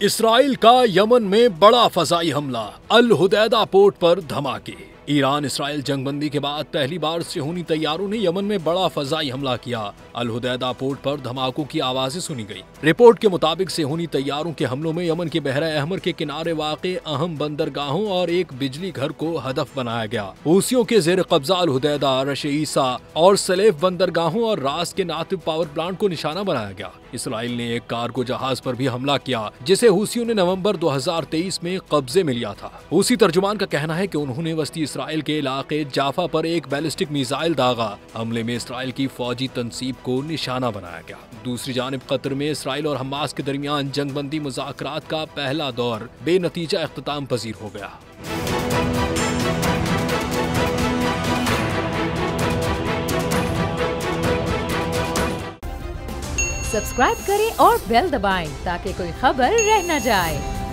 Israel का Yemen में बड़ा फजाई हमला, अल हुदैदा पोर्ट पर धमाके। ईरान इसराइल जंगबंदी के बाद पहली बार सिहोनी तैयारों ने यमन में बड़ा फजाई हमला किया। अल हुदैदा पोर्ट पर धमाकों की आवाजें सुनी गई। रिपोर्ट के मुताबिक सिहोनी तैयारों के हमलों में यमन के बहरा अहमर के किनारे वाक़े अहम बंदरगाहों और एक बिजली घर को हदफ बनाया गया। हूसियों के जेर कब्जा अल हुदैदा, रश ईसा और सलेफ बंदरगाहों और रास के नातिब पावर प्लांट को निशाना बनाया गया। इसराइल ने एक कार्गो जहाज पर भी हमला किया, जिसे हूसियों ने नवंबर 2023 में कब्जे में लिया था। हूसी तर्जुमान का कहना है कि उन्होंने वस्ती इसराइल के इलाके जाफा पर एक बैलिस्टिक मिसाइल दागा। हमले में इसराइल की फौजी तंसीब को निशाना बनाया गया। दूसरी जानिब कतर में इसराइल और हमास के दरमियान जंगबंदी मुज़ाकरात का पहला दौर बेनतीजा इख्तिताम पजीर हो गया। सब्सक्राइब करें और बेल दबाएं ताकि कोई खबर रह न जाए।